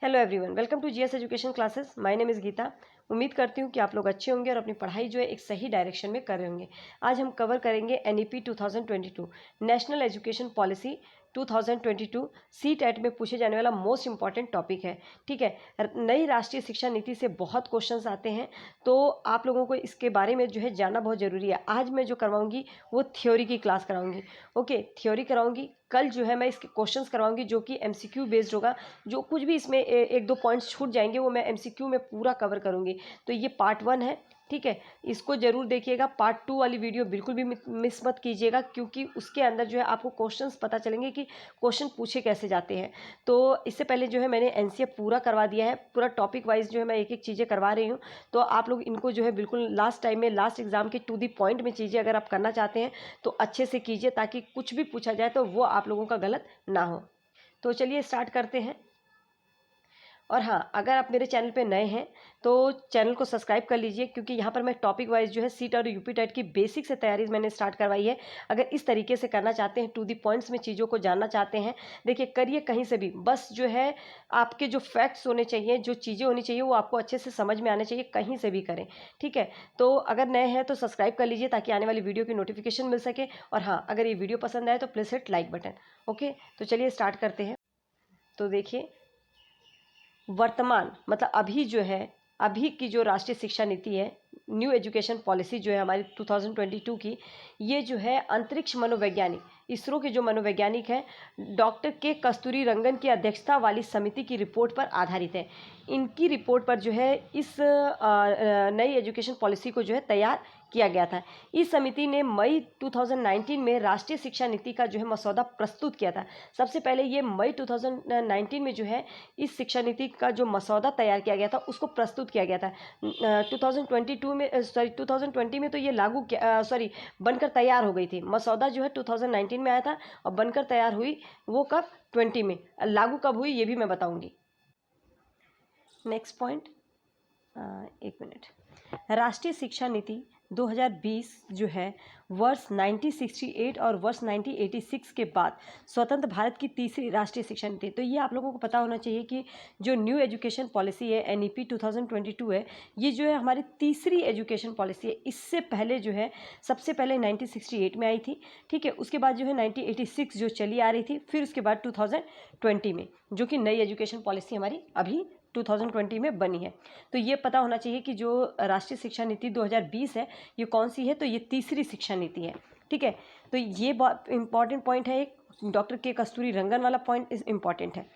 Hello everyone, welcome to GS education classes. My name is Geeta. उम्मीद करती हूँ कि आप लोग अच्छे होंगे और अपनी पढ़ाई जो है एक सही डायरेक्शन में कर रहे होंगे। आज हम कवर करेंगे NEP 2022 national education policy 2022 CTET में पूछे जाने वाला मोस्ट इंपॉर्टेंट टॉपिक है। ठीक है, नई राष्ट्रीय शिक्षा नीति से बहुत क्वेश्चंस आते हैं, तो आप लोगों को इसके बारे में जो है जानना बहुत ज़रूरी है। आज मैं जो करवाऊंगी वो थ्योरी की क्लास कराऊंगी। ओके, थ्योरी कराऊंगी। कल जो है मैं इसके क्वेश्चंस करवाऊंगी जो कि एमसीक्यू बेस्ड होगा। जो कुछ भी इसमें एक दो पॉइंट्स छूट जाएंगे वो मैं एमसीक्यू में पूरा कवर करूंगी। तो ये पार्ट 1 है। ठीक है, इसको जरूर देखिएगा। पार्ट 2 वाली वीडियो बिल्कुल भी मिस मत कीजिएगा, क्योंकि उसके अंदर जो है आपको क्वेश्चंस पता चलेंगे कि क्वेश्चन पूछे कैसे जाते हैं। तो इससे पहले जो है मैंने एनसीएफ पूरा करवा दिया है, पूरा टॉपिक वाइज जो है मैं एक एक चीज़ें करवा रही हूँ। तो आप लोग इनको जो है बिल्कुल लास्ट टाइम में, लास्ट एग्जाम के टू दी पॉइंट में चीज़ें अगर आप करना चाहते हैं तो अच्छे से कीजिए, ताकि कुछ भी पूछा जाए तो वो आप लोगों का गलत ना हो। तो चलिए स्टार्ट करते हैं। और हाँ, अगर आप मेरे चैनल पे नए हैं तो चैनल को सब्सक्राइब कर लीजिए, क्योंकि यहाँ पर मैं टॉपिक वाइज जो है सीट और यूपी टेट की बेसिक से तैयारी मैंने स्टार्ट करवाई है। अगर इस तरीके से करना चाहते हैं, टू दी पॉइंट्स में चीज़ों को जानना चाहते हैं, देखिए करिए कहीं से भी, बस जो है आपके जो फैक्ट्स होने चाहिए, जो चीज़ें होनी चाहिए वो आपको अच्छे से समझ में आने चाहिए, कहीं से भी करें। ठीक है, तो अगर नए हैं तो सब्सक्राइब कर लीजिए ताकि आने वाली वीडियो की नोटिफिकेशन मिल सके। और हाँ, अगर ये वीडियो पसंद आए तो please hit like button. Okay, तो चलिए स्टार्ट करते हैं। तो देखिए, वर्तमान मतलब अभी जो है, अभी की जो राष्ट्रीय शिक्षा नीति है, न्यू एजुकेशन पॉलिसी जो है हमारी 2022 की, ये जो है अंतरिक्ष मनोवैज्ञानिक, इसरो के जो मनोवैज्ञानिक हैं डॉक्टर के कस्तूरी रंगन की अध्यक्षता वाली समिति की रिपोर्ट पर आधारित है। इनकी रिपोर्ट पर जो है इस नई एजुकेशन पॉलिसी को जो है तैयार किया गया था। इस समिति ने मई 2019 में राष्ट्रीय शिक्षा नीति का जो है मसौदा प्रस्तुत किया था। सबसे पहले ये मई 2019 में जो है इस शिक्षा नीति का जो मसौदा तैयार किया गया था उसको प्रस्तुत किया गया था। 2020 में तो ये बनकर तैयार हो गई थी। मसौदा जो है 2019 में आया था और बनकर तैयार हुई वो कब, 20 में। लागू कब हुई ये भी मैं बताऊंगी। नेक्स्ट पॉइंट, एक मिनट। राष्ट्रीय शिक्षा नीति 2020 जो है वर्ष 1968 और वर्ष 1986 के बाद स्वतंत्र भारत की तीसरी राष्ट्रीय शिक्षा नीति। तो ये आप लोगों को पता होना चाहिए कि जो न्यू एजुकेशन पॉलिसी है एनईपी 2022 है, ये जो है हमारी तीसरी एजुकेशन पॉलिसी है। इससे पहले जो है सबसे पहले 1968 में आई थी। ठीक है, उसके बाद जो है 1986 जो चली आ रही थी, फिर उसके बाद 2020 में जो कि नई एजुकेशन पॉलिसी हमारी अभी 2020 में बनी है। तो ये पता होना चाहिए कि जो राष्ट्रीय शिक्षा नीति 2020 है ये कौन सी है, तो ये तीसरी शिक्षा नीति है। ठीक है, तो ये बहुत इंपॉर्टेंट पॉइंट है। एक डॉक्टर के कस्तूरी रंगन वाला पॉइंट इज इम्पॉर्टेंट है।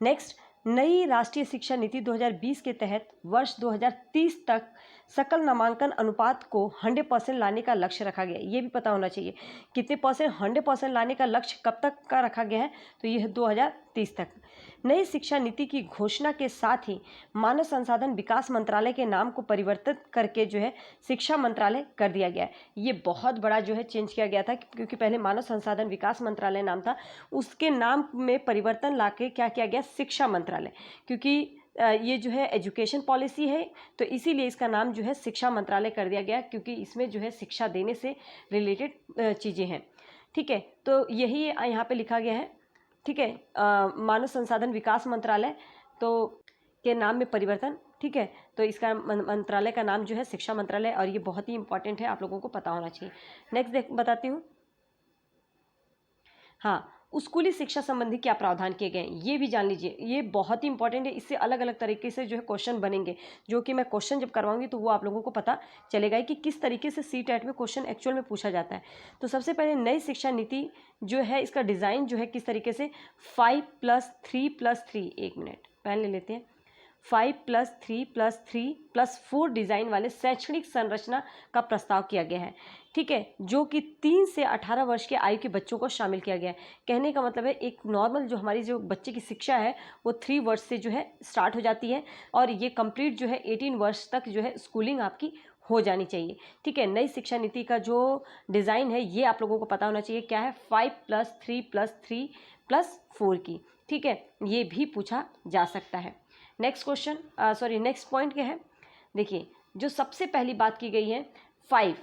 नेक्स्ट, नई राष्ट्रीय शिक्षा नीति 2020 के तहत वर्ष 2030 तक सकल नामांकन अनुपात को 100% लाने का लक्ष्य रखा गया है। ये भी पता होना चाहिए कितने परसेंट, 100% लाने का लक्ष्य कब तक का रखा गया है, तो ये है 2030 तक। नई शिक्षा नीति की घोषणा के साथ ही मानव संसाधन विकास मंत्रालय के नाम को परिवर्तित करके जो है शिक्षा मंत्रालय कर दिया गया है। ये बहुत बड़ा जो है चेंज किया गया था, क्योंकि पहले मानव संसाधन विकास मंत्रालय नाम था, उसके नाम में परिवर्तन लाके क्या किया गया, शिक्षा मंत्रालय। क्योंकि ये जो है एजुकेशन पॉलिसी है तो इसीलिए इसका नाम जो है शिक्षा मंत्रालय कर दिया गया, क्योंकि इसमें जो है शिक्षा देने से रिलेटेड चीज़ें हैं। ठीक है, तो यही यहाँ पे लिखा गया है। ठीक है, मानव संसाधन विकास मंत्रालय तो के नाम में परिवर्तन। ठीक है, तो इसका मंत्रालय का नाम जो है शिक्षा मंत्रालय, और ये बहुत ही इंपॉर्टेंट है, आप लोगों को पता होना चाहिए। नेक्स्ट बताती हूँ। हाँ, स्कूली शिक्षा संबंधी क्या प्रावधान किए गए हैं ये भी जान लीजिए, ये बहुत ही इंपॉर्टेंट है। इससे अलग अलग तरीके से जो है क्वेश्चन बनेंगे, जो कि मैं क्वेश्चन जब करवाऊंगी तो वो आप लोगों को पता चलेगा कि किस तरीके से सीटेट में क्वेश्चन एक्चुअल में पूछा जाता है। तो सबसे पहले नई शिक्षा नीति जो है इसका डिज़ाइन जो है किस तरीके से 5+3+3, एक मिनट पहले ले लेते हैं। 5+3+3+4 डिज़ाइन वाले शैक्षणिक संरचना का प्रस्ताव किया गया है। ठीक है, जो कि 3 से 18 वर्ष के आयु के बच्चों को शामिल किया गया है। कहने का मतलब है एक नॉर्मल जो हमारी जो बच्चे की शिक्षा है वो 3 वर्ष से जो है स्टार्ट हो जाती है, और ये कंप्लीट जो है 18 वर्ष तक जो है स्कूलिंग आपकी हो जानी चाहिए। ठीक है, नई शिक्षा नीति का जो डिज़ाइन है ये आप लोगों को पता होना चाहिए क्या है, 5+3+3+4 की। ठीक है, ये भी पूछा जा सकता है। नेक्स्ट क्वेश्चन, नेक्स्ट पॉइंट क्या है, देखिए जो सबसे पहली बात की गई है 5,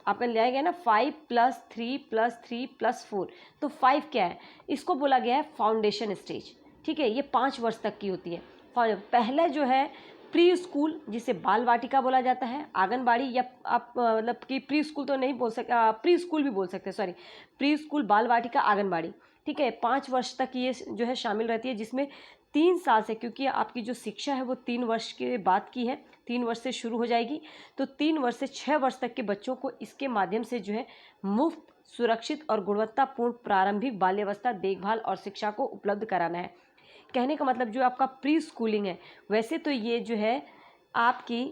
आपने लिया गया ना 5+3+3+4, तो 5 क्या है, इसको बोला गया है फाउंडेशन स्टेज। ठीक है, ये 5 वर्ष तक की होती है। पहला जो है प्री स्कूल, जिसे बाल वाटिका बोला जाता है, आंगनबाड़ी, या आप मतलब कि प्री स्कूल तो नहीं बोल सकते, प्री स्कूल भी बोल सकते हैं, सॉरी, प्री स्कूल, बाल वाटिका, आंगनबाड़ी, ठीक है। 5 वर्ष तक ये जो है शामिल रहती है, जिसमें 3 साल से, क्योंकि आपकी जो शिक्षा है वो 3 वर्ष के बाद की है, 3 वर्ष से शुरू हो जाएगी, तो 3 वर्ष से 6 वर्ष तक के बच्चों को इसके माध्यम से जो है मुफ्त, सुरक्षित और गुणवत्तापूर्ण प्रारंभिक बाल्यावस्था देखभाल और शिक्षा को उपलब्ध कराना है। कहने का मतलब जो आपका प्री स्कूलिंग है, वैसे तो ये जो है आपकी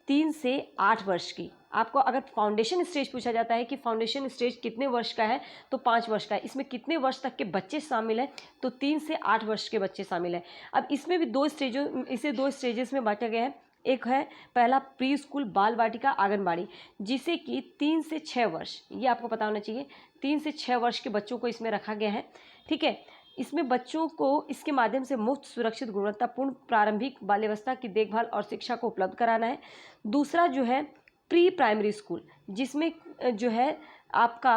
3 से 8 वर्ष की, आपको अगर फाउंडेशन स्टेज पूछा जाता है कि फाउंडेशन स्टेज कितने वर्ष का है, तो 5 वर्ष का है। इसमें कितने वर्ष तक के बच्चे शामिल हैं, तो 3 से 8 वर्ष के बच्चे शामिल हैं। अब इसमें भी इसे 2 स्टेजेस में बांटा गया है। एक है पहला प्री स्कूल, बाल वाटिका, आंगनबाड़ी, जिसे कि 3 से 6 वर्ष, ये आपको पता होना चाहिए, 3 से 6 वर्ष के बच्चों को इसमें रखा गया है, ठीक है। इसमें बच्चों को इसके माध्यम से मुफ्त, सुरक्षित, गुणवत्तापूर्ण प्रारंभिक बाल्यावस्था की देखभाल और शिक्षा को उपलब्ध कराना है। दूसरा जो है प्री प्राइमरी स्कूल, जिसमें जो है आपका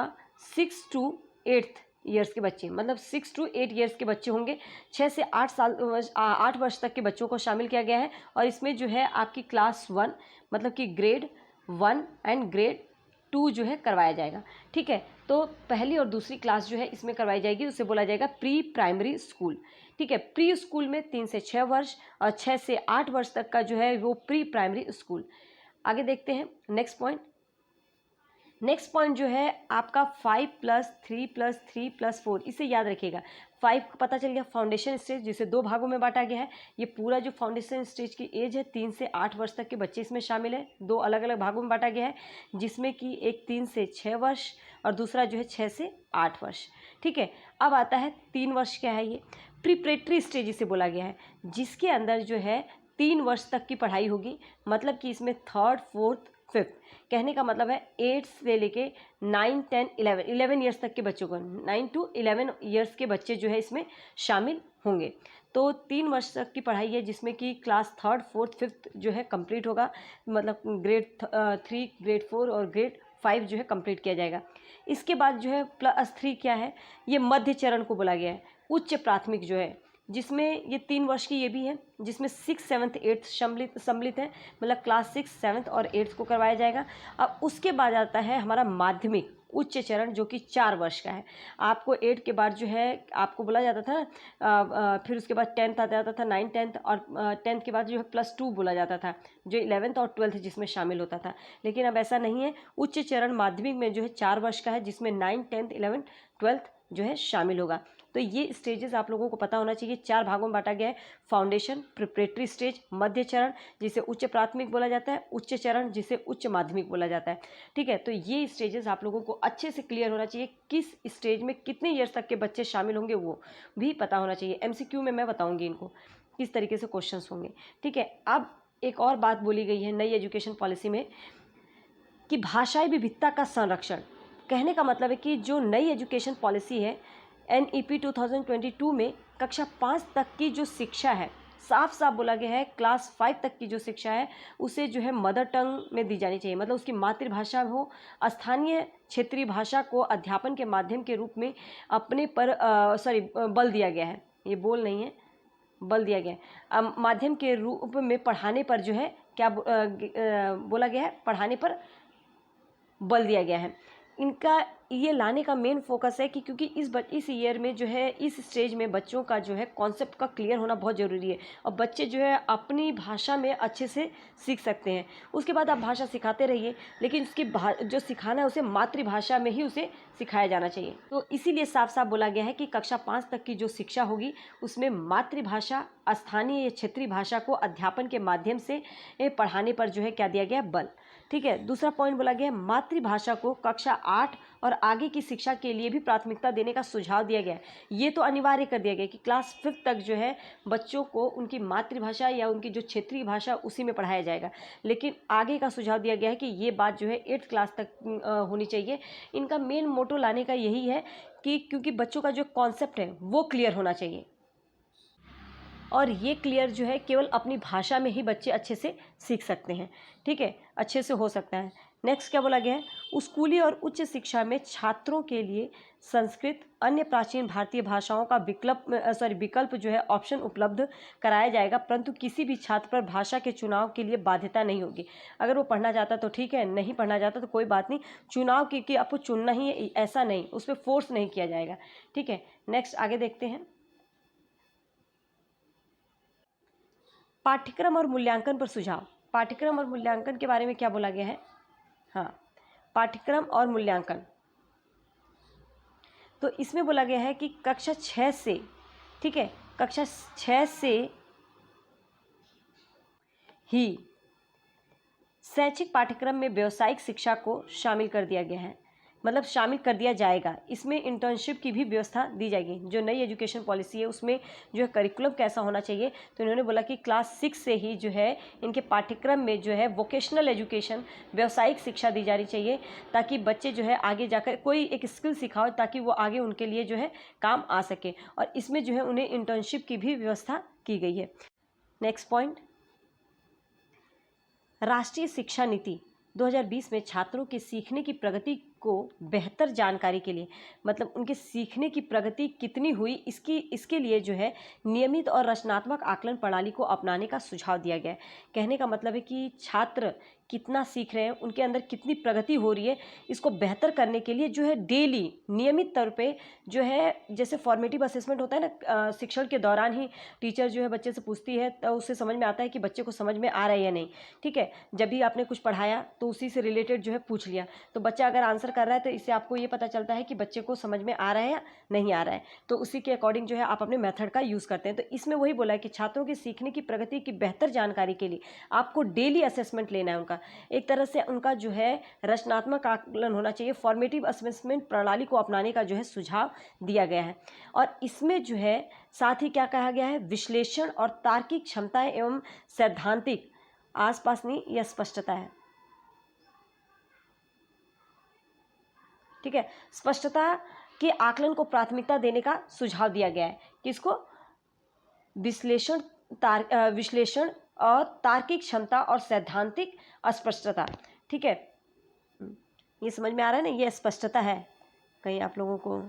6 to 8 ईयर्स के बच्चे, मतलब 6 to 8 ईयर्स के बच्चे होंगे, 6 से 8 वर्ष तक के बच्चों को शामिल किया गया है। और इसमें जो है आपकी क्लास 1, मतलब कि ग्रेड 1 एंड ग्रेड 2 जो है करवाया जाएगा, ठीक है। तो पहली और दूसरी क्लास जो है इसमें करवाई जाएगी, उसे बोला जाएगा प्री प्राइमरी स्कूल, ठीक है। प्री स्कूल में 3 से 6 वर्ष और 6 से 8 वर्ष तक का जो है वो प्री प्राइमरी स्कूल। आगे देखते हैं नेक्स्ट पॉइंट। नेक्स्ट पॉइंट जो है आपका 5 + 3 + 3 + 4, इसे याद रखिएगा। 5 पता चल गया फाउंडेशन स्टेज, जिसे 2 भागों में बांटा गया है। ये पूरा जो फाउंडेशन स्टेज की एज है 3 से 8 वर्ष तक के बच्चे इसमें शामिल है। 2 अलग अलग भागों में बांटा गया है, जिसमें कि एक 3 से 6 वर्ष और दूसरा जो है 6 से 8 वर्ष, ठीक है। अब आता है 3 वर्ष, क्या है ये, प्रिपरेटरी स्टेज इसे बोला गया है, जिसके अंदर जो है 3 वर्ष तक की पढ़ाई होगी, मतलब कि इसमें 3rd, 4th, 5th, कहने का मतलब है 8 से लेके 9, 10, 11 ईयर्स तक के बच्चों को, 9 to 11 ईयर्स के बच्चे जो है इसमें शामिल होंगे। तो 3 वर्ष तक की पढ़ाई है, जिसमें कि क्लास 3rd, 4th, 5th जो है कंप्लीट होगा, मतलब ग्रेड 3, ग्रेड 4 और ग्रेड 5 जो है कंप्लीट किया जाएगा। इसके बाद जो है +3 क्या है, ये मध्य चरण को बोला गया है, उच्च प्राथमिक जो है, जिसमें ये 3 वर्ष की ये भी है, जिसमें 6, 7th, 8th सम्मिलित है, मतलब क्लास 6, 7th और 8th को करवाया जाएगा। अब उसके बाद आता है हमारा माध्यमिक उच्च चरण, जो कि 4 वर्ष का है। आपको 8 के बाद जो है आपको बोला जाता था, फिर उसके बाद 10th आ जाता था, 9, 10th, और 10th के बाद जो है +2 बोला जाता था, जो 11th और 12th जिसमें शामिल होता था। लेकिन अब ऐसा नहीं है, उच्च चरण माध्यमिक में जो है 4 वर्ष का है, जिसमें 9, 10th, 11th, 12th जो है शामिल होगा। तो ये स्टेजेस आप लोगों को पता होना चाहिए। 4 भागों में बांटा गया है, फाउंडेशन, प्रिपरेटरी स्टेज, मध्य चरण जिसे उच्च प्राथमिक बोला जाता है, उच्च चरण जिसे उच्च माध्यमिक बोला जाता है, ठीक है। तो ये स्टेजेस आप लोगों को अच्छे से क्लियर होना चाहिए, किस स्टेज में कितने ईयर्स तक के बच्चे शामिल होंगे वो भी पता होना चाहिए। MCQ में मैं बताऊँगी इनको किस तरीके से क्वेश्चन होंगे, ठीक है। अब एक और बात बोली गई है नई एजुकेशन पॉलिसी में कि भाषाई विविधता का संरक्षण। कहने का मतलब है कि जो नई एजुकेशन पॉलिसी है NEP 2022 में कक्षा 5 तक की जो शिक्षा है, साफ साफ बोला गया है क्लास 5 तक की जो शिक्षा है उसे जो है मदर टंग में दी जानी चाहिए, मतलब उसकी मातृभाषा हो। स्थानीय क्षेत्रीय भाषा को अध्यापन के माध्यम के रूप में अपने पर बल दिया गया है, ये बोल नहीं है, बल दिया गया है। माध्यम के रूप में पढ़ाने पर जो है क्या बोला गया है, पढ़ाने पर बल दिया गया है। इनका ये लाने का मेन फोकस है कि क्योंकि इस ईयर में जो है इस स्टेज में बच्चों का जो है कॉन्सेप्ट का क्लियर होना बहुत ज़रूरी है, और बच्चे जो है अपनी भाषा में अच्छे से सीख सकते हैं। उसके बाद आप भाषा सिखाते रहिए, लेकिन उसकी जो सिखाना है उसे मातृभाषा में ही उसे सिखाया जाना चाहिए। तो इसीलिए साफ साफ बोला गया है कि कक्षा 5 तक की जो शिक्षा होगी उसमें मातृभाषा, स्थानीय या क्षेत्रीय भाषा को अध्यापन के माध्यम से पढ़ाने पर जो है क्या दिया गया, बल, ठीक है। दूसरा पॉइंट बोला गया है मातृभाषा को कक्षा 8 और आगे की शिक्षा के लिए भी प्राथमिकता देने का सुझाव दिया गया है। ये तो अनिवार्य कर दिया गया कि क्लास 5 तक जो है बच्चों को उनकी मातृभाषा या उनकी जो क्षेत्रीय भाषा उसी में पढ़ाया जाएगा, लेकिन आगे का सुझाव दिया गया है कि ये बात जो है 8th क्लास तक होनी चाहिए। इनका मेन मोटो लाने का यही है कि क्योंकि बच्चों का जो कॉन्सेप्ट है वो क्लियर होना चाहिए, और ये क्लियर जो है केवल अपनी भाषा में ही बच्चे अच्छे से सीख सकते हैं, ठीक है, अच्छे से हो सकता है। नेक्स्ट क्या बोला गया है, स्कूली और उच्च शिक्षा में छात्रों के लिए संस्कृत अन्य प्राचीन भारतीय भाषाओं का विकल्प जो है ऑप्शन उपलब्ध कराया जाएगा, परंतु किसी भी छात्र पर भाषा के चुनाव के लिए बाध्यता नहीं होगी। अगर वो पढ़ना चाहता तो ठीक है, नहीं पढ़ना चाहता तो कोई बात नहीं, चुनाव की कि आपको चुनना ही है ऐसा नहीं, उस पर फोर्स नहीं किया जाएगा। ठीक है, नेक्स्ट आगे देखते हैं। पाठ्यक्रम और मूल्यांकन पर सुझाव। पाठ्यक्रम और मूल्यांकन के बारे में क्या बोला गया है, हाँ, पाठ्यक्रम और मूल्यांकन, तो इसमें बोला गया है कि कक्षा 6 से, ठीक है, कक्षा 6 से ही शैक्षिक पाठ्यक्रम में व्यावसायिक शिक्षा को शामिल कर दिया गया है, मतलब शामिल कर दिया जाएगा। इसमें इंटर्नशिप की भी व्यवस्था दी जाएगी। जो नई एजुकेशन पॉलिसी है उसमें जो है करिकुलम कैसा होना चाहिए, तो इन्होंने बोला कि क्लास 6 से ही जो है इनके पाठ्यक्रम में जो है वोकेशनल एजुकेशन, व्यावसायिक शिक्षा दी जानी चाहिए, ताकि बच्चे जो है आगे जाकर कोई एक स्किल सिखाओ ताकि वो आगे उनके लिए जो है काम आ सके, और इसमें जो है उन्हें इंटर्नशिप की भी व्यवस्था की गई है। नेक्स्ट पॉइंट, राष्ट्रीय शिक्षा नीति 2020 में छात्रों के सीखने की प्रगति को बेहतर जानकारी के लिए, मतलब उनके सीखने की प्रगति कितनी हुई इसके लिए जो है नियमित और रचनात्मक आकलन प्रणाली को अपनाने का सुझाव दिया गया है। कहने का मतलब है कि छात्र कितना सीख रहे हैं, उनके अंदर कितनी प्रगति हो रही है, इसको बेहतर करने के लिए जो है डेली नियमित तौर पे जो है, जैसे फॉर्मेटिव असेसमेंट होता है ना, शिक्षण के दौरान ही टीचर जो है बच्चे से पूछती है तो उससे समझ में आता है कि बच्चे को समझ में आ रहा है या नहीं। ठीक है, जब भी आपने कुछ पढ़ाया तो उसी से रिलेटेड जो है पूछ लिया, तो बच्चा अगर आंसर कर रहा है तो इससे आपको ये पता चलता है कि बच्चे को समझ में आ रहा है या नहीं आ रहा है, तो उसी के अकॉर्डिंग जो है आप अपने मेथड का यूज़ करते हैं। तो इसमें वही बोला है कि छात्रों की सीखने की प्रगति की बेहतर जानकारी के लिए आपको डेली असेसमेंट लेना है उनका, एक तरह से उनका जो है रचनात्मक आकलन होना चाहिए, फॉर्मेटिव असेसमेंट प्रणाली को अपनाने का जो है सुझाव दिया गया है। और इसमें जो है साथ ही क्या कहा गया है, विश्लेषण और तार्किक क्षमताएं एवं सैद्धांतिक आसपास नहीं, यह स्पष्टता है। ठीक है, स्पष्टता के आकलन को प्राथमिकता देने का सुझाव दिया गया है। किसको, विश्लेषण और तार्किक क्षमता और सैद्धांतिक अस्पष्टता। ठीक है, ये समझ में आ रहा है ना, ये स्पष्टता है कहीं आप लोगों को,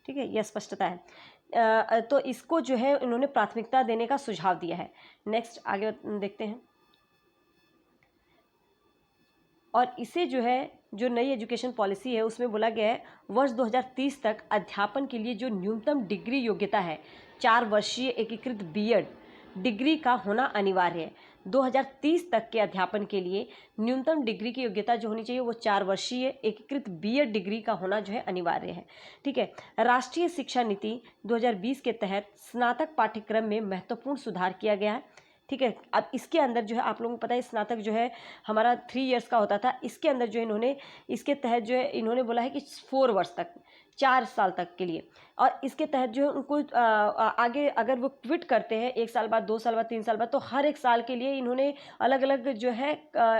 ठीक है, यह स्पष्टता है। तो इसको जो है इन्होंने प्राथमिकता देने का सुझाव दिया है। नेक्स्ट आगे देखते हैं। और इसे जो है जो नई एजुकेशन पॉलिसी है उसमें बोला गया है वर्ष 2030 तक अध्यापन के लिए जो न्यूनतम डिग्री योग्यता है 4 वर्षीय एकीकृत बीएड डिग्री का होना अनिवार्य है। 2030 तक के अध्यापन के लिए न्यूनतम डिग्री की योग्यता जो होनी चाहिए वो 4 वर्षीय एकीकृत बीएड डिग्री का होना जो है अनिवार्य है। ठीक है, राष्ट्रीय शिक्षा नीति 2020 के तहत स्नातक पाठ्यक्रम में महत्वपूर्ण सुधार किया गया है। ठीक है, अब इसके अंदर जो है आप लोगों को पता है स्नातक जो है हमारा 3 इयर्स का होता था, इसके अंदर जो इन्होंने इसके तहत जो है इन्होंने बोला है कि 4 वर्ष तक, 4 साल तक के लिए, और इसके तहत जो है उनको आगे अगर वो क्विट करते हैं 1 साल बाद, 2 साल बाद, 3 साल बाद, तो हर एक साल के लिए इन्होंने अलग अलग जो है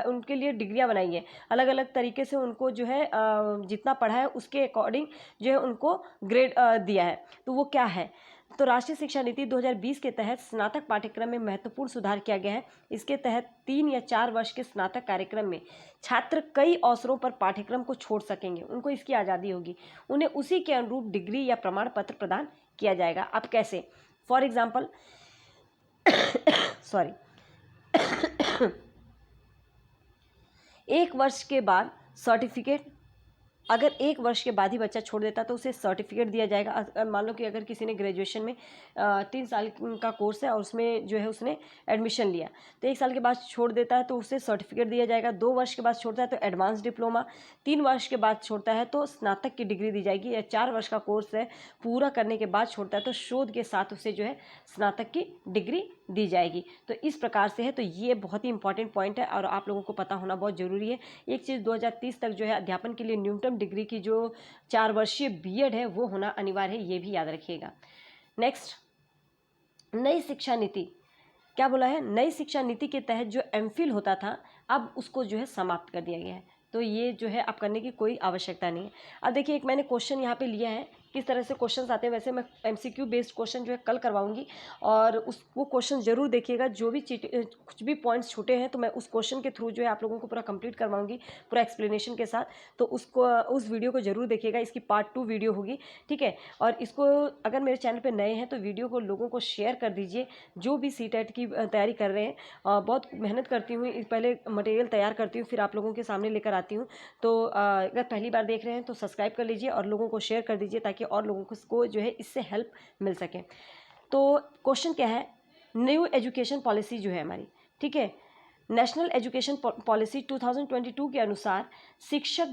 उनके लिए डिग्रियां बनाई है, अलग अलग तरीके से उनको जो है जितना पढ़ा है उसके अकॉर्डिंग जो है उनको ग्रेड दिया है। तो वो क्या है, तो राष्ट्रीय शिक्षा नीति 2020 के तहत स्नातक पाठ्यक्रम में महत्वपूर्ण सुधार किया गया है। इसके तहत 3 या 4 वर्ष के स्नातक कार्यक्रम में छात्र कई अवसरों पर पाठ्यक्रम को छोड़ सकेंगे, उनको इसकी आज़ादी होगी, उन्हें उसी के अनुरूप डिग्री या प्रमाण पत्र प्रदान किया जाएगा। अब कैसे, फॉर एग्जाम्पल सॉरी 1 वर्ष के बाद सर्टिफिकेट, अगर 1 वर्ष के बाद ही बच्चा छोड़ देता तो उसे सर्टिफिकेट दिया जाएगा। मान लो कि अगर किसी ने ग्रेजुएशन में 3 साल का कोर्स है और उसमें जो है उसने एडमिशन लिया, तो 1 साल के बाद छोड़ देता है तो उसे सर्टिफिकेट दिया जाएगा। 2 वर्ष के बाद छोड़ता है तो एडवांस डिप्लोमा, 3 वर्ष के बाद छोड़ता है तो स्नातक की डिग्री दी जाएगी, या 4 वर्ष का कोर्स है पूरा करने के बाद छोड़ता है तो शोध के साथ उसे जो है स्नातक की डिग्री दी जाएगी। तो इस प्रकार से है, तो ये बहुत ही इंपॉर्टेंट पॉइंट है और आप लोगों को पता होना बहुत ज़रूरी है। एक चीज़ 2030 तक जो है अध्यापन के लिए न्यूनतम डिग्री की जो 4 वर्षीय बीएड है वो होना अनिवार्य है, ये भी याद रखिएगा। नेक्स्ट, नई शिक्षा नीति क्या बोला है, नई शिक्षा नीति के तहत जो एमफिल होता था अब उसको जो है समाप्त कर दिया गया है, तो ये जो है अब करने की कोई आवश्यकता नहीं है। अब देखिए एक मैंने क्वेश्चन यहाँ पे लिया है किस तरह से क्वेश्चन आते हैं। वैसे मैं MCQ बेस्ड क्वेश्चन जो है कल करवाऊंगी, और वो क्वेश्चन जरूर देखिएगा। जो भी कुछ भी पॉइंट्स छूटे हैं तो मैं उस क्वेश्चन के थ्रू जो है आप लोगों को पूरा कंप्लीट करवाऊंगी, पूरा एक्सप्लेनेशन के साथ। तो उस वीडियो को जरूर देखिएगा, इसकी पार्ट 2 वीडियो होगी, ठीक है। और इसको अगर मेरे चैनल पर नए हैं तो वीडियो को लोगों को शेयर कर दीजिए, जो भी CTET की तैयारी कर रहे हैं। बहुत मेहनत करती हूँ, पहले मटेरियल तैयार करती हूँ, फिर आप लोगों के सामने लेकर आती हूँ। तो अगर पहली बार देख रहे हैं तो सब्सक्राइब कर लीजिए और लोगों को शेयर कर दीजिए, ताकि और लोगों को जो है इससे हेल्प मिल सके। तो क्वेश्चन क्या है, न्यू एजुकेशन पॉलिसी जो है हमारी, ठीक है, नेशनल एजुकेशन पॉलिसी 2022 के अनुसार शिक्षक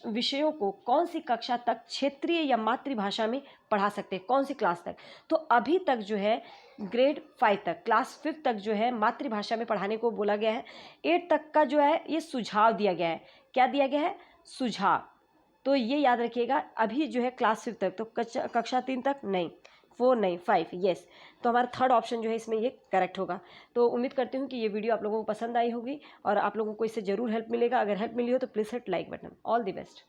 विषयों को कौन सी कक्षा तक क्षेत्रीय या मातृभाषा में पढ़ा सकते हैं, कौन सी क्लास तक। तो अभी तक जो है ग्रेड 5 तक, क्लास 5 तक जो है मातृभाषा में पढ़ाने को बोला गया है। 8 तक का जो है ये सुझाव दिया गया है। क्या दिया गया है? सुझाव। तो ये याद रखिएगा, अभी जो है क्लास 5 तक, तो कक्षा 3 तक नहीं, 4 नहीं, 5, यस। तो हमारा थर्ड ऑप्शन जो है इसमें ये करेक्ट होगा। तो उम्मीद करती हूँ कि ये वीडियो आप लोगों को पसंद आई होगी और आप लोगों को इससे ज़रूर हेल्प मिलेगा। अगर हेल्प मिली हो तो please hit like button. All the best.